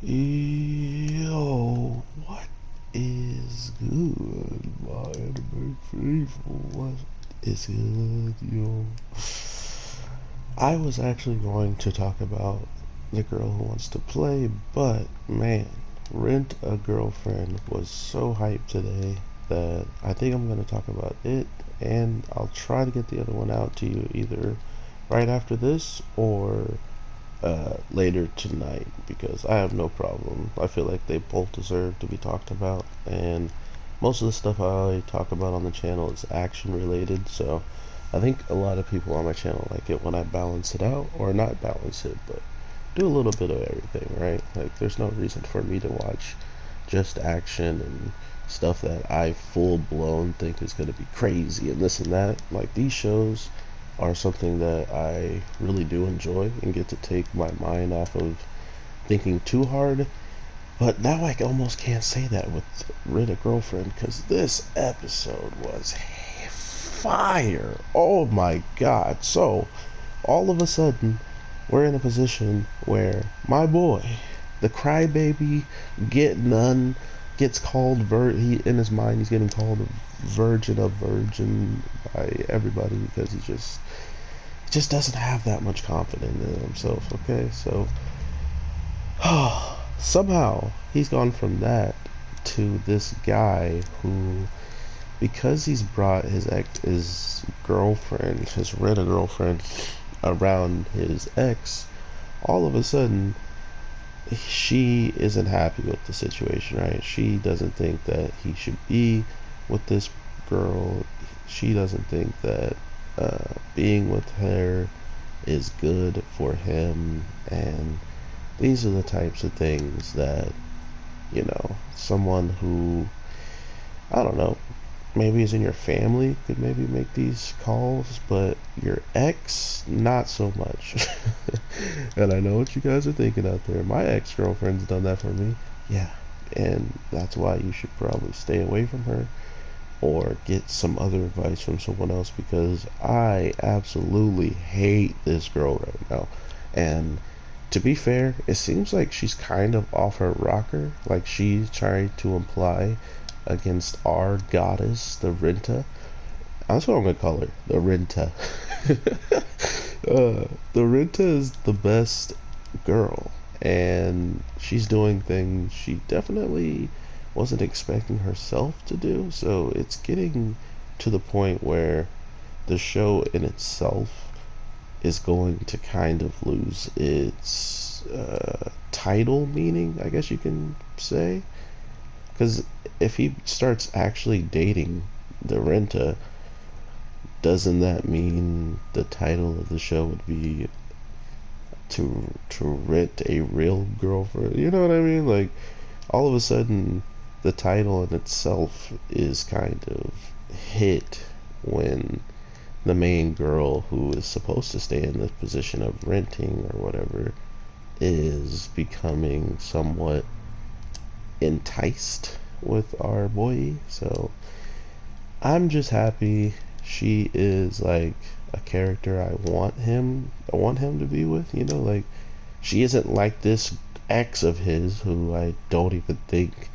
Yo, what is good, my anime faithful? What is good, yo? I was actually going to talk about the girl who wants to play, but man, Rent a Girlfriend was so hyped today that I think I'm going to talk about it, and I'll try to get the other one out to you either right after this or later tonight because I have no problem. I feel like they both deserve to be talked about, and most of the stuff I talk about on the channel is action related, so I think a lot of people on my channel like it when I balance it out, or not balance it, but do a little bit of everything, right? Like, there's no reason for me to watch just action and stuff that I full blown think is going to be crazy and this and that. Like, these shows are something that I really do enjoy and get to take my mind off of thinking too hard. But now I almost can't say that with Rid a Girlfriend because this episode was fire. Oh my god. So, all of a sudden, we're in a position where my boy, the crybaby, get none, gets called he in his mind he's getting called a virgin by everybody because he just doesn't have that much confidence in himself. Okay, so somehow he's gone from that to this guy who, because he's brought his girlfriend, his Retta girlfriend, around his ex, all of a sudden she isn't happy with the situation, right? She doesn't think that he should be with this girl. She doesn't think that being with her is good for him, and these are the types of things that, someone who, I don't know, maybe is in your family could maybe make these calls, but your ex, not so much. And I know what you guys are thinking out there. My ex-girlfriend's done that for me. Yeah, and that's why you should probably stay away from her or get some other advice from someone else, because I absolutely hate this girl right now. And to be fair, it seems like she's kind of off her rocker, like she's trying to imply against our goddess, the Renta. That's what I'm gonna call her, the Renta. The Renta is the best girl, and she's doing things she definitely wasn't expecting herself to do. So it's getting to the point where the show in itself is going to kind of lose its title meaning, I guess you can say. Because if he starts actually dating the Renta, doesn't that mean the title of the show would be to rent a real girlfriend? You know what I mean? Like, all of a sudden, the title in itself is kind of hit when the main girl, who is supposed to stay in the position of renting or whatever, is becoming somewhat enticed with our boy. So I'm just happy she is like a character I want him to be with, like she isn't like this ex of his who I don't even think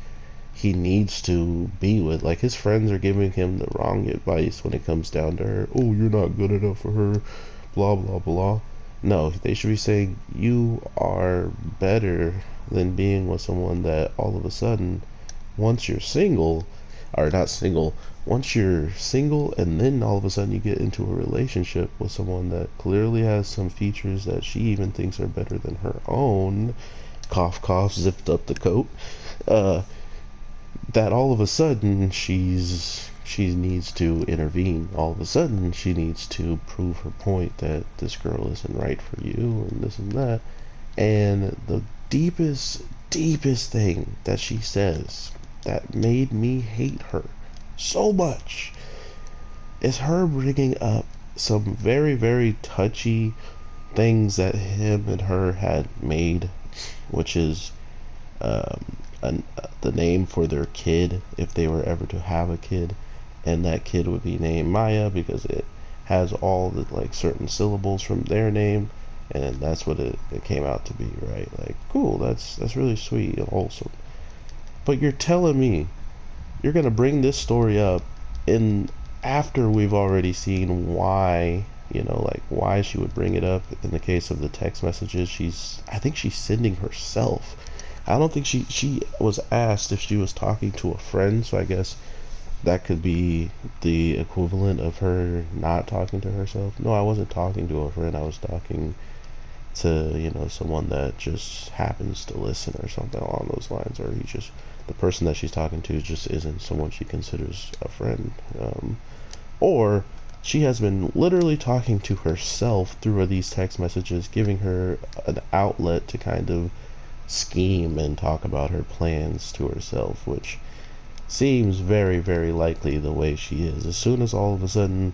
he needs to be with. Like, his friends are giving him the wrong advice when it comes down to her. Oh, you're not good enough for her, blah blah blah. No, they should be saying you are better than being with someone that all of a sudden, once you're single, or not single, once you're single and then all of a sudden you get into a relationship with someone that clearly has some features that she even thinks are better than her own, cough cough, zipped up the coat, uh, that all of a sudden she needs to intervene. All of a sudden she needs to prove her point that this girl isn't right for you and this and that. And the deepest thing that she says that made me hate her so much is her bringing up some very, very touchy things that him and her had made, which is the name for their kid, if they were ever to have a kid, and that kid would be named Maya because it has all the like certain syllables from their name, And that's what it came out to be, right? Like, cool, that's really sweet and wholesome. But you're telling me you're gonna bring this story up in after we've already seen why, like why she would bring it up. In the case of the text messages, I think she's sending herself. I don't think she was asked if she was talking to a friend, so I guess that could be the equivalent of her not talking to herself. No, I wasn't talking to a friend. I was talking to, someone that just happens to listen or something along those lines, or the person that she's talking to just isn't someone she considers a friend. Or she has been literally talking to herself through these text messages, giving her an outlet to kind of scheme and talk about her plans to herself, which seems very, very likely the way she is. As soon as all of a sudden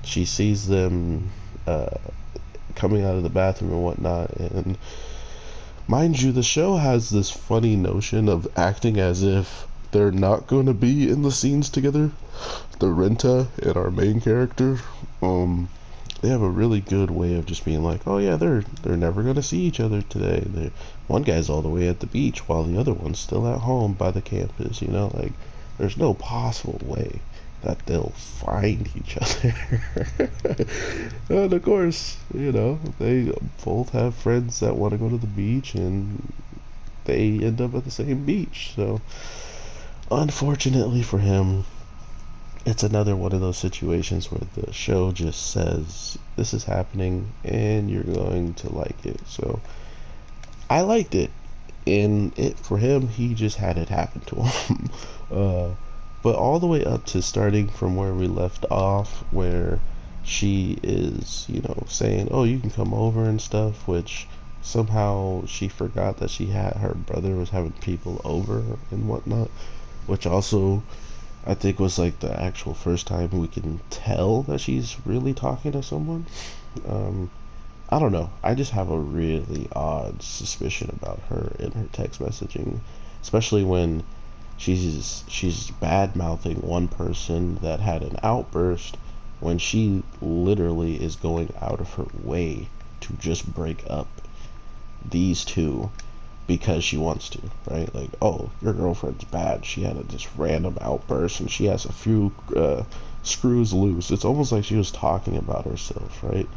she sees them coming out of the bathroom and whatnot, and mind you, the show has this funny notion of acting as if they're not going to be in the scenes together. The Renta and our main character, they have a really good way of just being like, oh yeah, they're never gonna see each other today. One guy's all the way at the beach while the other one's still at home by the campus. Like there's no possible way that they'll find each other. And of course, they both have friends that want to go to the beach, and they end up at the same beach. So unfortunately for him, it's another one of those situations where the show just says this is happening and you're going to like it. So I liked it, and for him, he just had it happen to him. But all the way up to starting from where we left off, where she is, saying, oh, you can come over and stuff, which somehow she forgot that her brother was having people over and whatnot, which also I think was like the actual first time we can tell that she's really talking to someone. I don't know. I just have a really odd suspicion about her in her text messaging, especially when she's bad mouthing one person that had an outburst when she literally is going out of her way to just break up these two because she wants to, right? Like, oh, your girlfriend's bad. She had this random outburst and she has a few screws loose. It's almost like she was talking about herself, right?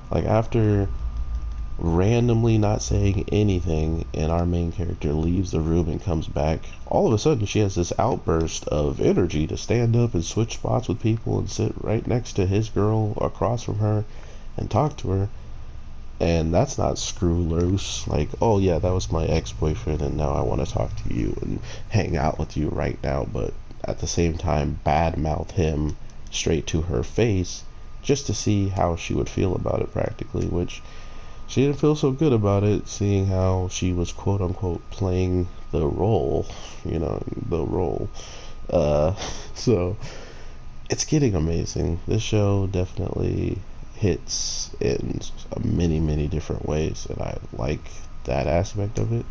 Like after randomly not saying anything and our main character leaves the room and comes back, all of a sudden she has this outburst of energy to stand up and switch spots with people and sit right next to his girl across from her and talk to her. And that's not screw loose, like, oh yeah, that was my ex-boyfriend and now I want to talk to you and hang out with you right now, but at the same time badmouth him straight to her face just to see how she would feel about it practically, which she didn't feel so good about it, seeing how she was quote unquote playing the role, the role. Uh, so it's getting amazing. This show definitely hits in many, many different ways, and I like that aspect of it.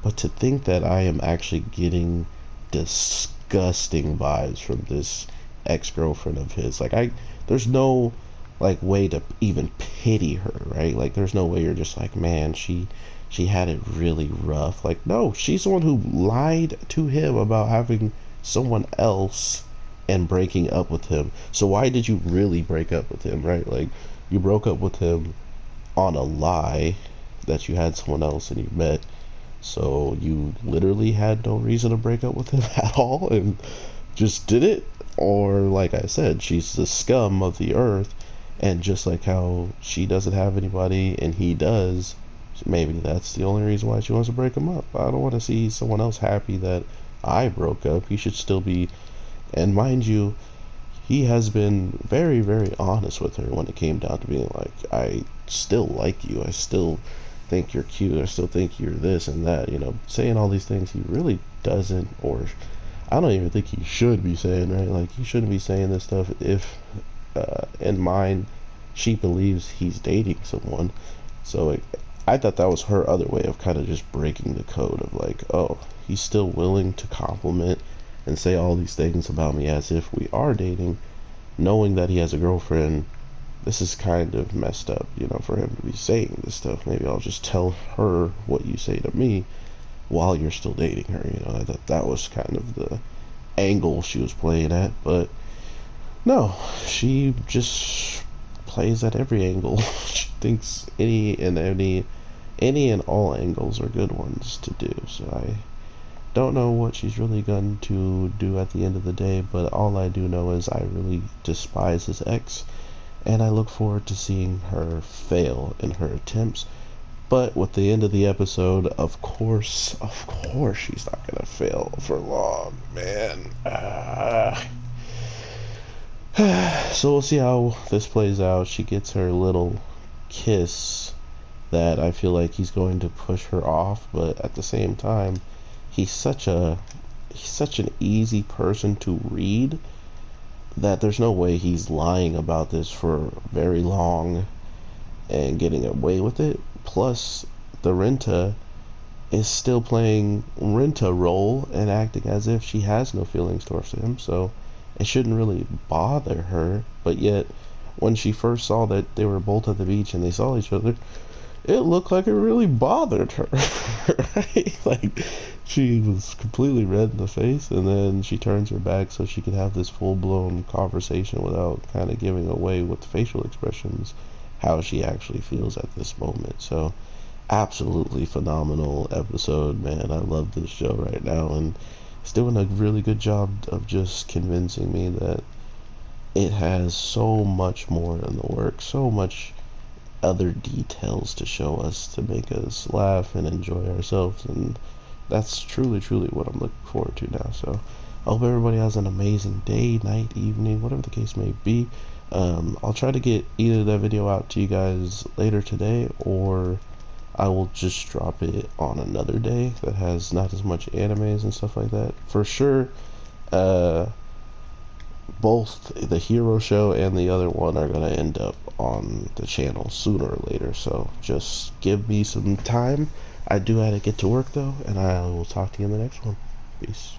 But to think that I am actually getting disgusting vibes from this ex-girlfriend of his, like there's no like way to even pity her, right? Like there's no way you're just like, man, she had it really rough. Like no, she's the one who lied to him about having someone else and breaking up with him. So why did you really break up with him, right? Like you broke up with him on a lie that you had someone else and you met. So you literally had no reason to break up with him at all and just did it. Or like I said, she's the scum of the earth, and just like how she doesn't have anybody and he does, maybe that's the only reason why she wants to break him up. I don't want to see someone else happy that I broke up. He should still be. And mind you, he has been very, very honest with her when it came down to being like, I still like you. I still think you're cute. I still think you're this and that. Saying all these things he really doesn't, or I don't even think he should be saying, right? Like, he shouldn't be saying this stuff if, in mind, she believes he's dating someone. So I thought that was her other way of kind of just breaking the code of like, oh, he's still willing to compliment and say all these things about me as if we are dating, knowing that he has a girlfriend this is kind of messed up, for him to be saying this stuff. Maybe I'll just tell her what you say to me while you're still dating her. I thought that was kind of the angle she was playing at, but no, she just plays at every angle. She thinks any and all angles are good ones to do. So I don't know what she's really going to do at the end of the day, but all I do know is I really despise his ex, and I look forward to seeing her fail in her attempts. But with the end of the episode, of course, she's not gonna fail for long, man. So we'll see how this plays out. She gets her little kiss that I feel like he's going to push her off, but at the same time, he's such an easy person to read that there's no way he's lying about this for very long and getting away with it. Plus, the Renta is still playing Renta role and acting as if she has no feelings towards him, so it shouldn't really bother her. But yet, when she first saw that they were both at the beach and they saw each other, it looked like it really bothered her. Right? Like, she was completely red in the face, and then she turns her back so she could have this full-blown conversation without kind of giving away with the facial expressions how she actually feels at this moment. So absolutely phenomenal episode, man. I love this show right now, and it's doing a really good job of just convincing me that it has so much more in the works, so much other details to show us to make us laugh and enjoy ourselves, and that's truly what I'm looking forward to now. So I hope everybody has an amazing day, night, evening, whatever the case may be. I'll try to get either that video out to you guys later today, or I will just drop it on another day that has not as much animes and stuff like that. For sure, both the hero show and the other one are going to end up on the channel sooner or later, so just give me some time. I do have to get to work though, and I will talk to you in the next one. Peace.